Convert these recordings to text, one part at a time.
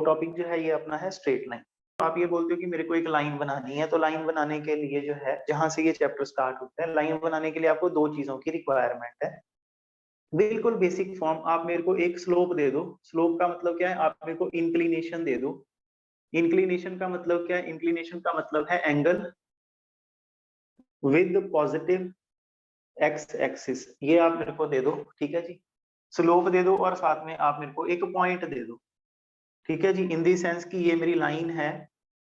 Topic जो है ये अपना है स्ट्रेट लाइन। आप ये बोलते हो कि मेरे को एक लाइन बनानी है, तो लाइन बनाने के लिए जो है जहां से ये चैप्टर स्टार्ट होता है, लाइन बनाने के लिए आपको दो चीजों की रिक्वायरमेंट है। बिल्कुल बेसिक फॉर्म, आप मेरे को एक स्लोप दे दो। स्लोप का मतलब क्या है, आप मेरे को इंक्लिनेशन दे दो। इंक्लिनेशन का मतलब क्या है, इंक्लिनेशन का मतलब है angle with positive x axis, ये आप मेरे को दे दो, ठीक है जी। स्लोप दे दो और साथ में आप मेरे को एक पॉइंट दे दो, ठीक है जी। इन दी सेंस कि ये मेरी लाइन है,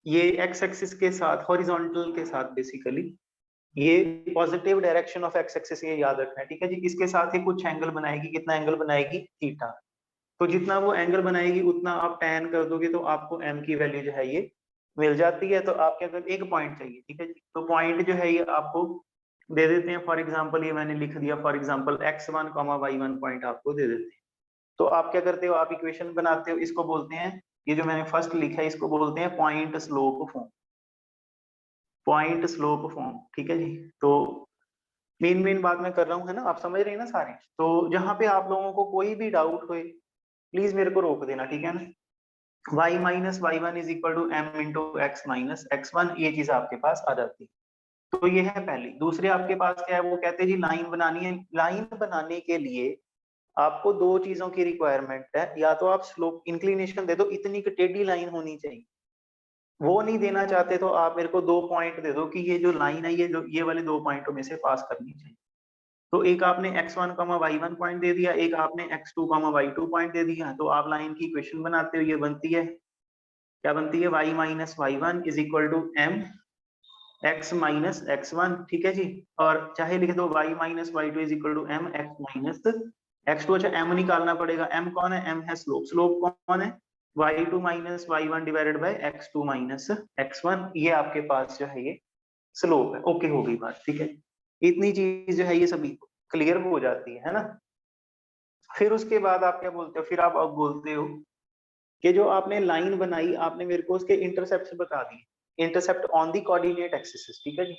ये एक्स एक्सिस के साथ, हॉरिजॉन्टल के साथ बेसिकली, ये positive direction of x axis, ये याद रखना है, ठीक है जी। इसके साथ ही कुछ एंगल बनाएगी, कितना एंगल बनाएगी, थीटा। तो जितना वो एंगल बनाएगी उतना आप tan कर दोगे तो आपको m की वैल्यू जो है ये मिल जाती है। तो आप क्या करते, एक पॉइंट चाहिए, ठीक है जी। तो पॉइंट जो है ये आपको दे देते हैं। फॉर एग्जांपल ये मैंने लिख दिया, for example x1, y1 point आपको दे देते हैं। तो आप क्या करते हो, आप इक्वेशन बनाते हो, इसको बोलते हैं, ये जो मैंने फर्स्ट लिखा है इसको बोलते हैं point slope form, point slope form, ठीक है जी। तो मेन बात मैं कर रहा हूँ, है ना, आप समझ रहे हैं ना सारे। तो जहां पे आप लोगों को कोई भी डाउट होए प्लीज मेरे को रोक देना, ठीक है ना। y minus Y one is equal to M into X minus X one, ये चीज आपके पास आ जाती है। तो ये है पहली। दूसरे आपके पास क्या है, वो कहते हैं जी लाइन बनानी है। लाइन बनाने के लिए आपको दो चीजों की रिक्वायरमेंट है, या तो आप स्लोप इंक्लिनेशन दे दो, इतनी टेढ़ी लाइन होनी चाहिए। वो नहीं देना चाहते तो आप मेरे को दो पॉइंट दे दो कि ये जो लाइन है ये वाले दो पॉइंटों में से पास करनी चाहिए। तो एक आपने x1, y1 पॉइंट दे दिया, एक आपने x2, y2 पॉइंट दे दिया। तो आप लाइन की इक्वेशन बनाते हो, ये बनती है, क्या बनती है, y minus Y one is equal to m x minus x1, ठीक है जी। और चाहे लिख दो y minus Y two is equal to m x minus x2। अच्छा, m निकालना पड़ेगा, m कौन है, m है स्लोप। स्लोप कौन है, y2 minus y1 divided by x2 minus x1, ये आपके पास जो है ये स्लोप है। ओके, हो गई बात, ठीक है। इतनी चीज जो है ये सभी क्लियर हो जाती है ना। फिर उसके बाद आप क्या बोलते हो, फिर आप अब बोलते हो कि जो आपने लाइन बनाई, आपने मेरे को उसके इंटरसेप्ट बता दिए, intercept on the coordinate axis, ठीक है जी।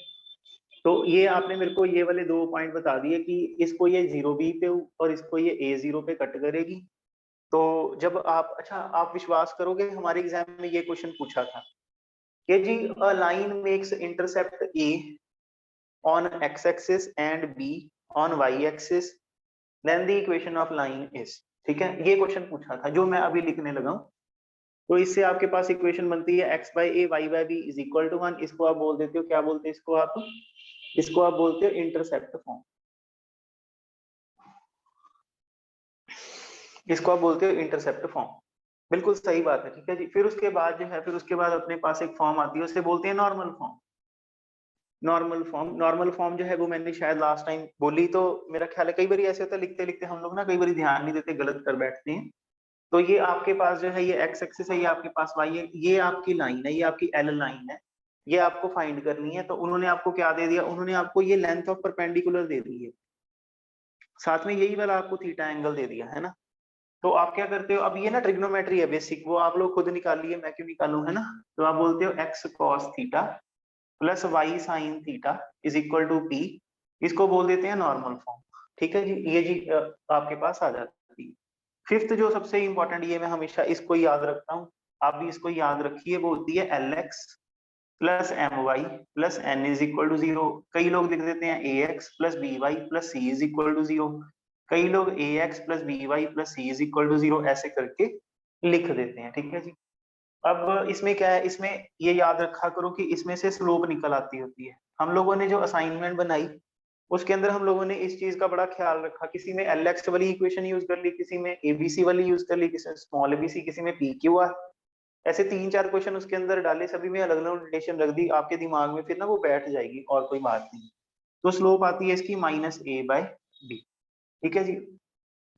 तो ये आपने मेरे को ये वाले दो पॉइंट बता दिए कि इसको ये 0b पे और इसको ये a0 पे कट करेगी। तो जब आप, अच्छा आप विश्वास करोगे, हमारे एग्जाम में ये क्वेश्चन पूछा था कि जी a line makes intercept a on x axis and b on y axis, then the equation of line is, ठीक है, ये क्वेश्चन पूछा था जो मैं अभी लिखने लगा हूं। तो इससे आपके पास इक्वेशन बनती है x by A Y by B is equal to 1। इसको आप बोल देते हो, क्या बोलते हैं इसको आप बोलते हो इंटरसेप्ट फॉर्म, इसको आप बोलते हो इंटरसेप्ट फॉर्म। बिल्कुल सही बात है, ठीक है जी। फिर उसके बाद जो है, फिर उसके बाद अपने पास एक फॉर्म आती है, उसे बोलते हैं नॉर्मल फॉर्म। नॉर्मल फॉर्म जो है वो मैंने शायद लास्ट टाइम बोली, तो मेरा ख्याल है कई बार ऐसे होता है लिखते लिखते हम लोग ना कई बार ध्यान नहीं देते, गलत कर बैठते हैं। तो ये आपके पास जो है ये एक्स एक्सिस है, ये आपके पास वाई है, ये आपकी लाइन है, ये आपकी एल लाइन है, ये आपको फाइंड करनी है। तो उन्होंने आपको क्या दे दिया, उन्होंने आपको ये लेंथ ऑफ परपेंडिकुलर दे दी है, साथ में यही वाला आपको थीटा एंगल दे दिया है ना। तो आप क्या करते हो, अब ये ना ट्रिग्नोमेट्री है बेसिक, वो आप लोग खुद निकालिए, मैं क्यों निकालूं, है ना। तो आप बोलते हो X cos theta plus Y sine theta is equal to P, इसको बोल देते हैं नॉर्मल फॉर्म, ठीक है जी। ये जी आपके पास आ जाती है। फिफ्थ जो सबसे इंपॉर्टेंट, ये मैं हमेशा इसको याद रखता हूँ, आप भी इसको याद रखिए, वो होती है L X plus M Y plus N is equal to zero. कई लोग लिख देते हैं A X plus B Y plus C is equal to zero, कई लोग A X plus B Y plus C is equal to zero, ऐसे करके लिख देते हैं, ठीक है जी। अब इसमें क्या है, इसमें ये याद रखा करो कि इसमें से स्लोप निकल आती होती है। हम लोगों ने जो असाइनमेंट बनाई उसके अंदर हम लोगों ने इस चीज का बड़ा ख्याल रखा, किसी में एल एक्स वाली इक्वेशन यूज कर ली, किसी में एबीसी वाली यूज कर ली, किसी में स्मॉल एबीसी, किसी में पी क्यू आर, ऐसे तीन चार क्वेश्चन उसके अंदर डाले, सभी में अलग अलग नोटेशन रख दी, आपके दिमाग में फिर ना वो बैठ जाएगी और कोई बात नहीं। तो स्लोप आती है इसकी माइनस ए बाय बी, ठीक है जी।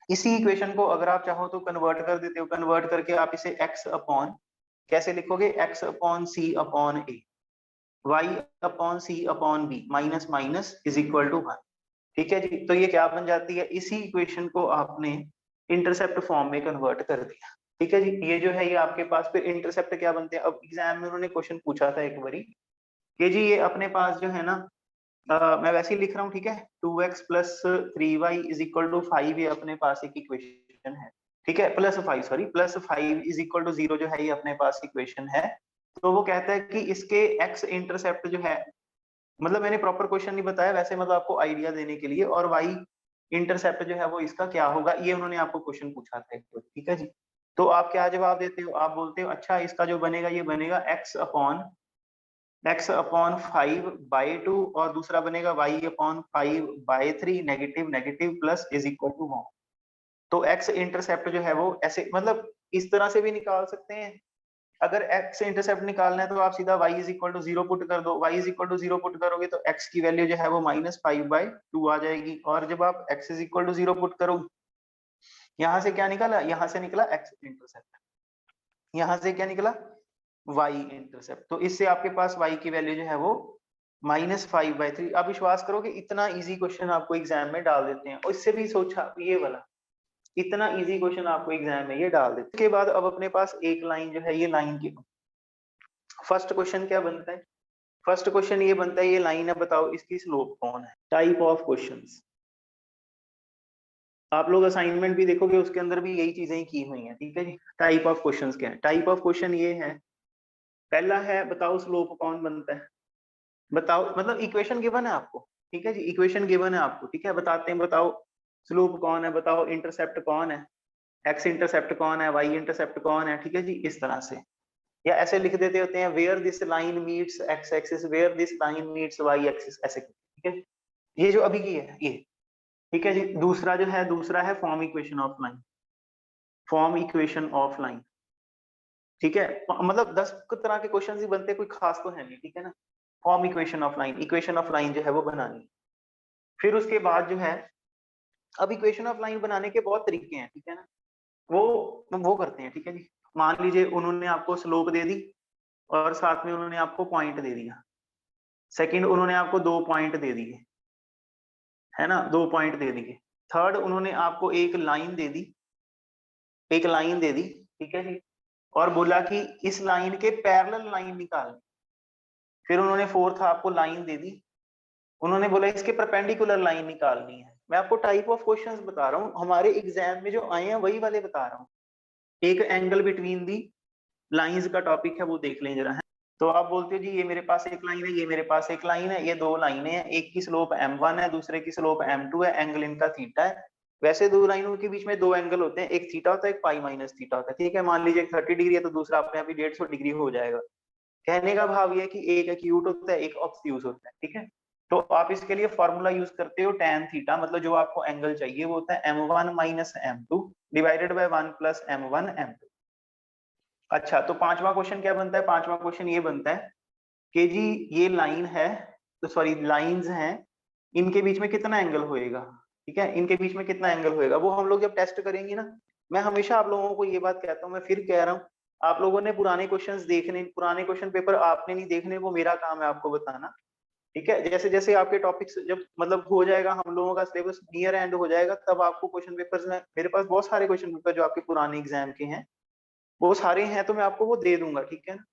इसी इक्वेशन को अगर आप चाहो तो कन्वर्ट कर देते हो, कन्वर्ट करके आप इसे x अपॉन कैसे लिखोगे, x upon C upon A, y upon C upon B, minus minus is equal to 1, ठीक है जी। तो ये क्या बन जाती है, इसी इक्वेशन को आपने इंटरसेप्ट फॉर्म में कन्वर्ट कर दिया, ठीक है जी। ये जो है ये आपके पास फिर इंटरसेप्ट क्या बनते हैं। अब एग्जाम में उन्होंने क्वेश्चन पूछा था एक बारी कि जी ये अपने पास जो है ना, मैं वैसे ही लिख रहा हूँ, ठीक है, 2x plus 3y is equal to 5, ये अपने पास एक इक्वेशन है, ठीक है, +5 सॉरी +5 इज इक्वल टू 0 जो है ये अपने पास इक्वेशन है। तो वो कहता है कि इसके x इंटरसेप्ट जो है, मतलब मैंने प्रॉपर क्वेश्चन नहीं बताया वैसे, मतलब आपको आइडिया देने के लिए, और y इंटरसेप्ट जो है वो इसका क्या होगा, ये उन्होंने आपको क्वेश्चन पूछा था, ठीक है जी। तो आप क्या जवाब देते हो, आप बोलते हो अच्छा इसका जो बनेगा ये बनेगा x अपॉन 5/2, और दूसरा बनेगा y upon 5/3 negative negative plus is equal to 1। तो x इंटरसेप्ट जो है वो ऐसे, मतलब इस तरह से भी निकाल सकते हैं। अगर x इंटरसेप्ट निकालना है तो आप सीधा y is equal to 0 put कर दो, y is equal to 0 put करोगे तो x की वैल्यू जो है वो -5/2 आ जाएगी। और जब आप x is equal to 0 put करोगे, यहां से क्या निकला, यहां से निकला x इंटरसेप्ट, यहां से क्या निकला y इंटरसेप्ट। तो इससे आपके पास y की वैल्यू जो है वो -5/3। आप विश्वास करो कि इतना इजी क्वेश्चन आपको एग्जाम में डाल देते हैं, और इससे भी सोचा ये वाला, इतना इजी क्वेश्चन आपको एग्जाम में ये डाल देते हैं। उसके बाद अब अपने पास एक लाइन जो है, ये लाइन की फर्स्ट क्वेश्चन क्या बनता है, फर्स्ट क्वेश्चन ये बनता है, ये लाइन है, बताओ इसकी स्लोप कौन है। टाइप ऑफ क्वेश्चंस, आप लोग असाइनमेंट भी देखोगे उसके अंदर भी यही चीजें की हुई हैं, ठीक है जी। टाइप ऑफ क्वेश्चंस क्या है, टाइप ऑफ क्वेश्चन ये है, पहला है बताओ स्लोप कौन बनता है, बताओ, मतलब इक्वेशन गिवन है आपको, ठीक है जी, इक्वेशन गिवन है आपको, ठीक है, बताते हैं, बताओ स्लोप कौन है, बताओ इंटरसेप्ट कौन है, एक्स इंटरसेप्ट कौन है, वाई इंटरसेप्ट कौन है, ठीक है जी, इस तरह से। या ऐसे लिख देते होते हैं, where this line meets X axis, where this line meets Y axis, ऐसे, ठीक है। ये जो अभी की है ये, ठीक है जी। दूसरा जो है, दूसरा है form equation of line, form equation of line, ठीक है, मतलब 10 तरह के क्वेश्चन ही बनते, कोई खास तो है नहीं, ठीक है ना। Form equation of line, equation of line जो है वो बनानी। फिर उसके बाद जो है, अब इक्वेशन ऑफ लाइन बनाने के बहुत तरीके हैं, ठीक है ना, वो करते हैं, ठीक है जी। मान लीजिए उन्होंने आपको स्लोप दे दी और साथ में उन्होंने आपको पॉइंट दे दिया, सेकंड उन्होंने आपको 2 पॉइंट दे दिए, है ना, 2 पॉइंट दे दिए, थर्ड उन्होंने आपको एक लाइन दे दी, एक लाइन दे दी, ठीक है जी, और बोला कि इस लाइन के पैरेलल लाइन निकाल। फिर उन्होंने फोर्थ आपको लाइन दे दी, उन्होंने बोला इसके परपेंडिकुलर लाइन निकालनी है। मैं आपको टाइप ऑफ क्वेश्चंस बता रहा हूँ, हमारे एग्जाम में जो आए हैं वही वाले बता रहा हूँ। एक एंगल बिटवीन दी लाइंस का टॉपिक है, वो देख लें जरा, है। तो आप बोलते हो जी ये मेरे पास एक लाइन है, ये मेरे पास एक लाइन है, ये 2 लाइनें हैं, एक की स्लोप m1 है, दूसरे की स्लोप m2 है, एंगल इनका थीटा है। वैसे 2 लाइनों के बीच में 2 एंगल होते हैं, एक थीटा होता है, एक पाई माइनस थीटा होता है, ठीक है। मान लीजिए 30 डिग्री है तो दूसरा अपने आप ही 150 डिग्री हो जाएगा। कहने का भाव ये है कि एक एक्यूट होता है, एक ऑब्ट्यूज होता है, ठीक है। तो आप इसके लिए फॉर्मूला यूज करते हो tan थीटा, मतलब जो आपको एंगल चाहिए वो होता है m1 minus m2 divided by 1 plus m1 m2। अच्छा, तो पांचवा क्वेश्चन क्या बनता है, पांचवा क्वेश्चन ये बनता है कि जी ये लाइन है, तो सॉरी लाइंस हैं, इनके बीच में कितना एंगल होएगा, ठीक है, इनके बीच में कितना एंगल होएगा, वो हम लोग जब टेस्ट करेंगे ना। मैं हमेशा आप लोगों को ये बात कहता हूँ, मैं फिर कह रहा हूँ, आप लोगों ने पुराने क्वेश्चंस देखने, पुराने क्वेश्चन पेपर आपने नहीं देखने, वो मेरा काम है आपको बताना, ठीक है। जैसे जैसे आपके टॉपिक्स जब मतलब हो जाएगा, हम लोगों का सिलेबस नियर एंड हो जाएगा, तब आपको क्वेश्चन पेपर्स में, मेरे पास बहुत सारे क्वेश्चन पेपर जो आपके पुराने एग्जाम के हैं वो सारे हैं, तो मैं आपको वो दे दूंगा, ठीक है ना।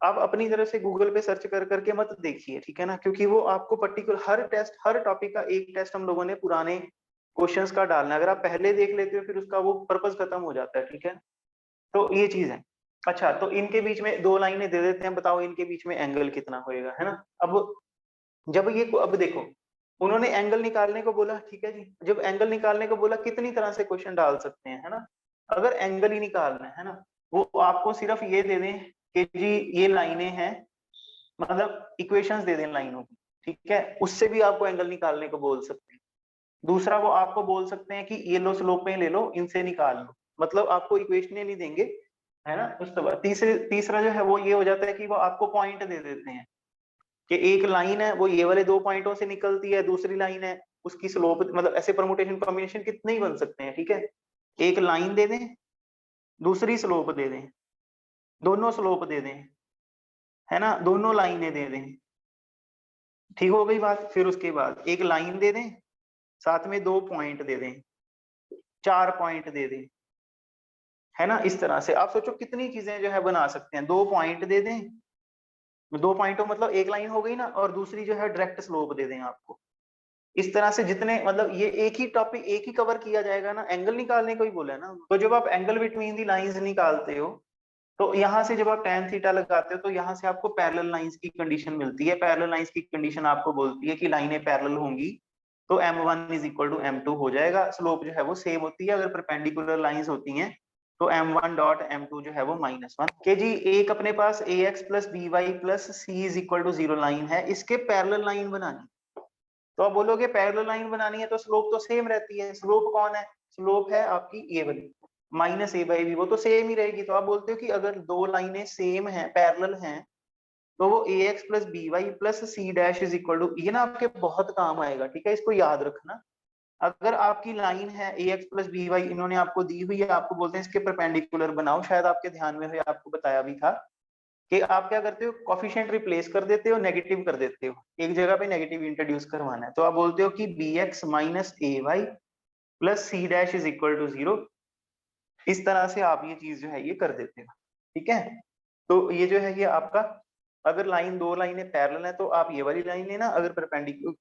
आप अपनी तरफ से गूगल पे सर्च कर करके मत देखिए, ठीक है ना, क्योंकि वो आपको पर्टिकुलर हर टेस्ट, हर टॉपिक का एक टेस्ट हम लोगों ने पुराने क्वेश्चंस का डालना है। अगर आप पहले देख लेते हो फिर उसका वो पर्पस खत्म हो जाता है, ठीक है। तो ये चीज है। अच्छा, तो इनके बीच में 2 लाइनें दे देते हैं, बताओ इनके बीच में एंगल कितना होएगा, है ना। अब जब ये, अब देखो उन्होंने एंगल निकालने को बोला, ठीक है जी, जब एंगल निकालने को बोला कितनी तरह से क्वेश्चन डाल सकते हैं, है ना। अगर एंगल ही निकालना है ना, वो आपको सिर्फ ये दे दें कि जी ये लाइनें हैं, मतलब इक्वेशंस दे दें लाइनों की, ठीक है, उससे भी आपको एंगल निकालने को बोल सकते हैं। दूसरा वो आपको बोल सकते हैं कि ये लो स्लोपें ले लो, इनसे निकाल लो, मतलब आपको इक्वेशनें नहीं देंगे, है ना। उसके बाद तीसरा जो है वो ये हो जाता है कि वो आपको पॉइंट दे देते हैं कि एक लाइन है वो ये वाले 2 पॉइंटों से निकलती है, दूसरी लाइन है उसकी स्लोप, मतलब ऐसे परमुटेशन कॉम्बिनेशन कितने ही बन सकते हैं, ठीक है। एक लाइन दे दें, दूसरी स्लोप दे दें, दोनों स्लोप दे दें, है ना, दोनों लाइनें दे दें, ठीक हो गई बात। फिर उसके बाद एक लाइन दे दें, साथ में 2 पॉइंट दे दें, 4 पॉइंट दे दें, है ना। इस तरह से आप सोचो कितनी चीजें जो है बना सकते हैं। 2 पॉइंट दे दें, 2 पॉइंटों मतलब एक लाइन हो गई ना, और दूसरी जो है डायरेक्ट स्लोप दे दें आपको, इस तरह से जितने मतलब ये एक ही टॉपिक एक ही कवर किया जाएगा ना, एंगल निकालने को ही बोला है ना। तो जब आप एंगल बिटवीन दी लाइंस निकालते हो तो यहाँ से जब आप tan थीटा लगाते हो तो यहाँ से आपको पैरेलल लाइंस की कंडीशन मिलती है। पैरेलल लाइंस की कंडीशन आपको बोलती है कि लाइनें पैरेलल होंगी तो m1 is equal to m2 हो जाएगा। स्लोप जो है वो सेम होती है। अगर परपेंडिकुलर लाइंस होती हैं तो m1 डॉट m2 जो है वो -1 के जी। एक अपने पास ax plus by plus c is equal to 0 line है, इसके पैरेलल लाइन बनानी। तो आप बोलोगे पैरेलल लाइन बनानी है तो स्लोप तो सेम रहती है। स्लोप कौन है? स्लोप है आपकी ये वाली माइनस a/b, वो तो सेम ही रहेगी। तो आप बोलते हो कि अगर दो लाइनें सेम हैं, पैरेलल हैं, तो वो ax plus by plus c dash is equal to, ये ना आपके बहुत काम आएगा, ठीक है, इसको याद रखना। अगर आपकी लाइन है ax प्लस by, इन्होंने आपको दी हुई है, आपको बोलते हैं इसके परपेंडिकुलर बनाओ, शायद आपके ध्यान में हो, आपको बताया भी था कि आप क्या करते हो, कोफिशिएंट रिप्लेस कर देते हो, नेगेटिव कर देते हो, एक जगह पे नेगेटिव इंट्रोड्यूस करवाना है। तो आप बोलते हो कि bx minus ay plus c dash is equal to 0। इस तरह से आप ये चीज जो है ये कर देते हो, ठीक है। तो ये जो है ये आपका, अगर लाइन दो लाइनें पैरेलल है तो आप ये वाली लाइन लेना, अगर परपेंडिकुलर।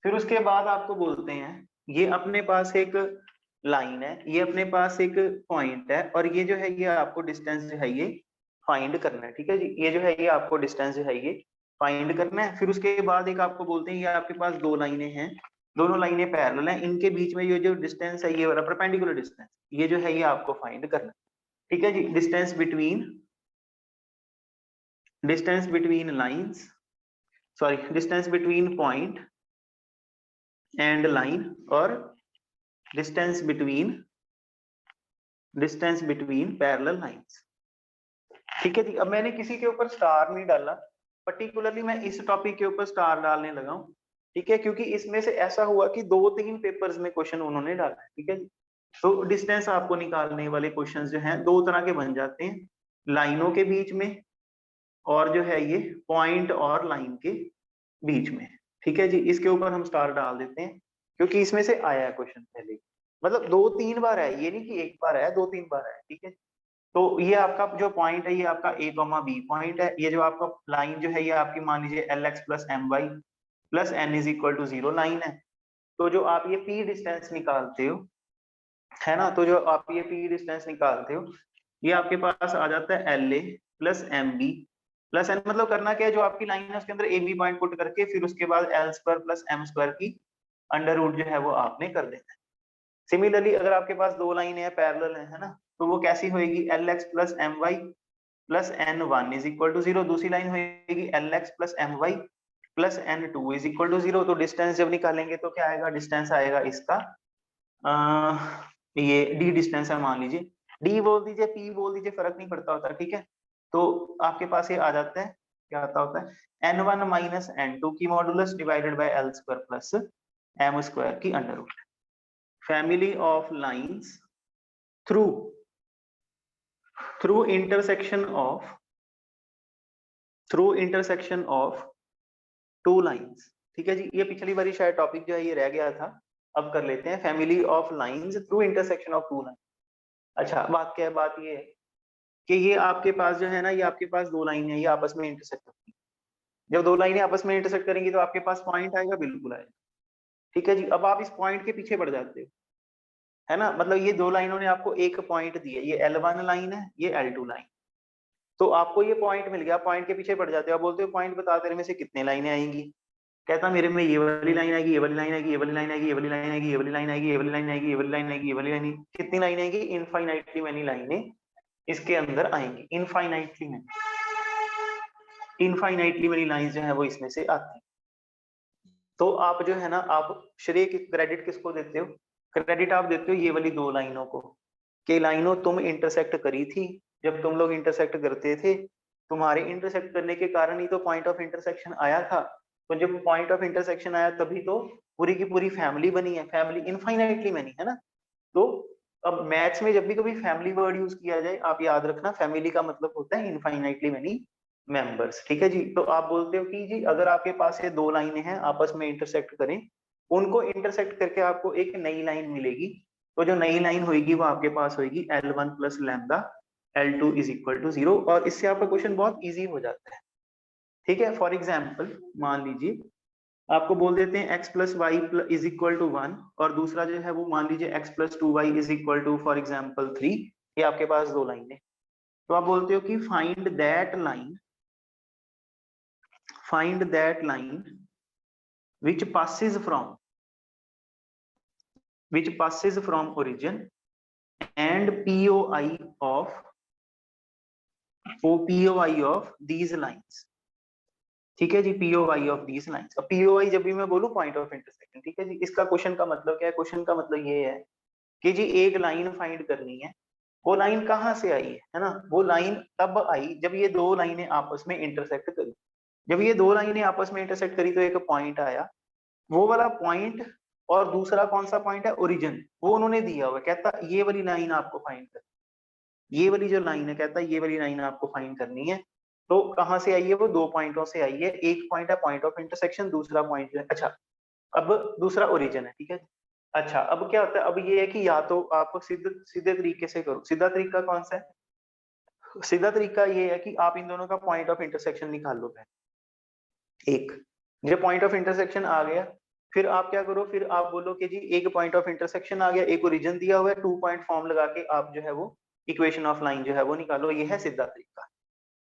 फिर उसके बाद आपको बोलते हैं ये अपने पास एक लाइन है, ये अपने पास एक पॉइंट है, और ये जो है ये आपको डिस्टेंस जो है ये फाइंड करना है, ठीक है जी। ये जो है ये आपको डिस्टेंस जो है ये फाइंड करना है। फिर उसके बाद एक आपको बोलते हैं ये आपके पास दो लाइनें हैं, दोनों लाइनें पैरेलल हैं, इनके बीच में ये जो डिस्टेंस है ये वाला परपेंडिकुलर डिस्टेंस, ये जो है ये आपको फाइंड करना है, ठीक है जी। Distance between lines, sorry, distance between point and line, और डिस्टेंस बिटवीन पैरेलल लाइंस, ठीक है जी। अब मैंने किसी के ऊपर स्टार नहीं डाला, पर्टिकुलरली मैं इस टॉपिक के ऊपर स्टार डालने लगा हूँ, ठीक है, क्योंकि इसमें से ऐसा हुआ कि 2-3 पेपर्स में क्वेश्चन उन्होंने डाला है, ठीक है जी। तो डिस्टेंस आपको निकालने वाले क्वेश्चंस जो हैं दो तरह के बन जाते हैं, लाइनों के बीच में, और जो है ये पॉइंट और लाइन के बीच में, ठीक है जी। इसके ऊपर हम स्टार डाल देते हैं क्योंकि इसमें से आया है क्वेश्चन पहले, मतलब 2-3 बार है, ये नहीं कि एक बार है, 2-3 बार है, ठीक है। तो ये आपका जो पॉइंट है ये आपका a, b पॉइंट है। ये जो आपका लाइन जो है ये आपकी मान लीजिए lx plus my plus n is equal to 0 line है। तो जो आप ये p डिस्टेंस निकालते हो, है ना, तो जो आप ये p डिस्टेंस निकालते हो ये आपके पास आ जाता है la plus mb plus n। मतलब करना क्या है, जो आपकी लाइन है उसके अंदर a b पॉइंट पुट करके फिर उसके बाद l square plus m square की अंडर रूट जो है वो आपने कर देना है। सिमिलरली अगर आपके पास दो लाइनें हैं पैरेलल है ना, तो वो कैसी होएगी, lx plus my plus n1 is equal to 0। दूसरी लाइन होगी lx plus my plus n2 is equal to 0। तो डिस्टेंस जब निकालेंगे तो क्या आएगा, डिस्टेंस आएगा इसका ये d डिस्टेंस है, मान लीजिए d बोल दीजिए p बोल दीजिए, फर्क नहीं पड़ता होता, ठीक है। तो आपके पास ये आ जाता है, क्या आता होता है, n1 माइनस n2 की modulus divided by l square plus m square की under root. Family of lines through intersection of two lines, ठीक है जी। ये पिछली बारी शायद टॉपिक जो है ये रह गया था, अब कर लेते हैं, family of lines through intersection of two line. अच्छा, बात क्या है, बात ये है कि ये आपके पास जो है ना, ये आपके पास दो लाइन है, ये आपस में इंटरसेक्ट करती है। जब दो लाइनें आपस में इंटरसेक्ट करेंगी तो आपके पास पॉइंट आएगा, बिल्कुल आएगा, ठीक है जी। अब आप इस पॉइंट के पीछे बढ़ जाते हो, है ना, मतलब ये दो लाइनों ने आपको एक पॉइंट दिया, ये L1 लाइन है, ये L2 लाइन। तो आपको ये पॉइंट मिल गया, पॉइंट के पीछे बढ़ जाते हो, आप बोलते हो पॉइंट बता तेरे में से कितने लाइनें आएंगी। कहता मेरे में ये वाली लाइन आएगी, ये वाली लाइन आएगी, ये वाली लाइन आएगी, ये वाली लाइन आएगी, ये वाली लाइन आएगी, ये वाली लाइन आएगी, ये वाली लाइन आएगी, ये वाली लाइन। कितनी लाइन आएगी, इनफाइनाइटली मैनी लाइनें इसके अंदर आएंगी, इनफाइनाइटली मेनी लाइंस जो है वो इसमें से आती है। तो आप जो है ना, आप श्रेय क्रेडिट किसको देते हो, क्रेडिट आप देते हो ये वाली दो लाइनों को, कि लाइनों तुम इंटरसेक्ट करी थी, जब तुम लोग इंटरसेक्ट करते थे, तुम्हारे इंटरसेक्ट करने के कारण ही तो पॉइंट ऑफ इंटरसेक्शन आया था। तो जब पॉइंट ऑफ इंटरसेक्शन आया तभी तो पूरी की पूरी फैमिली बनी है, फैमिली इनफाइनाइटली मैनी, है ना। तो अब मैथ्स में जब भी कभी फैमिली वर्ड यूज किया जाए, आप याद रखना फैमिली का मतलब होता है इनफाइनाइटली मैनी मेंबर्स, ठीक है जी। तो आप बोलते हो कि जी अगर आपके पास ये दो लाइनें हैं आपस में इंटरसेक्ट करें, उनको इंटरसेक्ट करके आपको एक नई लाइन मिलेगी। तो जो नई लाइन होगी वो आपके पास होगी L1 plus lambda L2 is equal to 0, और इससे आपका क्वेश्चन बहुत इजी हो जाता है, ठीक है। फॉर एग्जाम्पल मान लीजिए आपको बोल देते हैं x plus Y is equal to 1 और दूसरा जो है वो मान लीजिए x plus 2y is equal to for example 3। ये आपके पास दो लाइन है, तो आप बोलते हो कि find that line which passes from origin and POI of these lines। ठीक है जी, POI ऑफ दीज लाइंस। अब POI जब भी मैं बोलूं पॉइंट ऑफ इंटरसेक्शन, ठीक है जी, इसका क्वेश्चन का मतलब क्या है? क्वेश्चन का मतलब ये है कि जी एक लाइन फाइंड करनी है, वो लाइन कहाँ से आई है ना? वो लाइन तब आई जब ये दो लाइनें आपस में इंटरसेक्ट करी। जब ये दो लाइनें आपस में इंटरसेक्ट करी तो एक पॉइंट आया, वो वाला पॉइंट और दूसरा कौन सा पॉइंट है? ओरिजिन, वो उन्होंने दिया हुआ, कहता ये वाली लाइन आपको फाइंड कर, ये वाली जो लाइन है कहता है ये वाली लाइन आपको फाइंड करनी है। तो कहां से आई है? वो दो पॉइंटों से आई है, एक पॉइंट है पॉइंट ऑफ इंटरसेक्शन, दूसरा पॉइंट जो है, अच्छा अब दूसरा ओरिजिन है, ठीक है। अच्छा अब क्या होता है? अब ये है कि या तो आप सीधे तरीके से करो। सीधा तरीका कौन सा है? सीधा तरीका ये है कि आप इन दोनों का पॉइंट ऑफ इंटरसेक्शन निकाल लो पहले। एक जब पॉइंट ऑफ इंटरसेक्शन आ गया, फिर आप क्या करो? फिर आप बोलो कि जी एक पॉइंट ऑफ इंटरसेक्शन आ गया, एक ओरिजिन दिया हुआ है, 2 पॉइंट फॉर्म लगा के आप जो है वो इक्वेशन ऑफ लाइन जो है वो निकालो। ये है सीधा तरीका।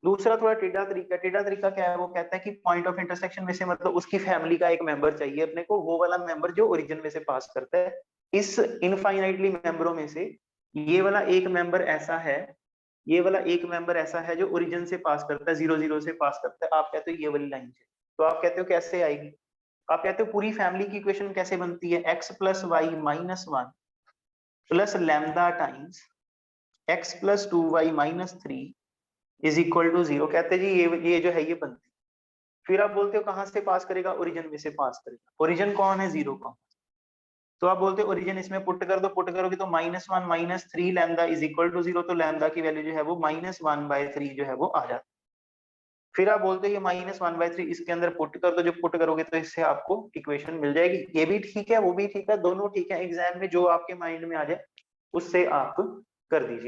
दूसरा थोड़ा टेढ़ा तरीका। टेढ़ा तरीका क्या है? वो कहता है कि पॉइंट ऑफ इंटरसेक्शन में से मतलब उसकी फैमिली का एक मेंबर चाहिए अपने को, वो वाला मेंबर जो ओरिजिन में से पास करता है। इस इनफाइनाइटली मेंबरों में से ये वाला एक मेंबर ऐसा है, ये वाला एक मेंबर ऐसा है जो ओरिजिन से पास करता है, 0 0 से पास करता है। आप कहते हो ये वाली लाइन से, तो आप कहते हो कैसे आएगी? आप कहते हो पूरी फैमिली की इक्वेशन कैसे बनती है? x plus Y minus 1 plus lambda times x plus 2y minus 3 is equal to 0। कहते जी ये जो है ये बनती। फिर आप बोलते हो कहां से पास करेगा? ओरिजिन में से पास करेगा। ओरिजिन कौन है? 0 का। तो आप बोलते हो ओरिजिन इसमें पुट कर दो। पुट करोगे तो -1 -3 लैम्डा इज इक्वल टू 0। तो लैम्डा की वैल्यू जो है वो -1/3 जो है वो आ जाती। फिर आप बोलते हो ये -1/3 इसके अंदर पुट कर दो। जो पुट करोगे तो इससे आपको इक्वेशन मिल जाएगी। ये भी ठीक है, वो भी ठीक है, दोनों ठीक है। एग्जाम में जो आपके माइंड में आ जाए उससे आप कर दीजिए।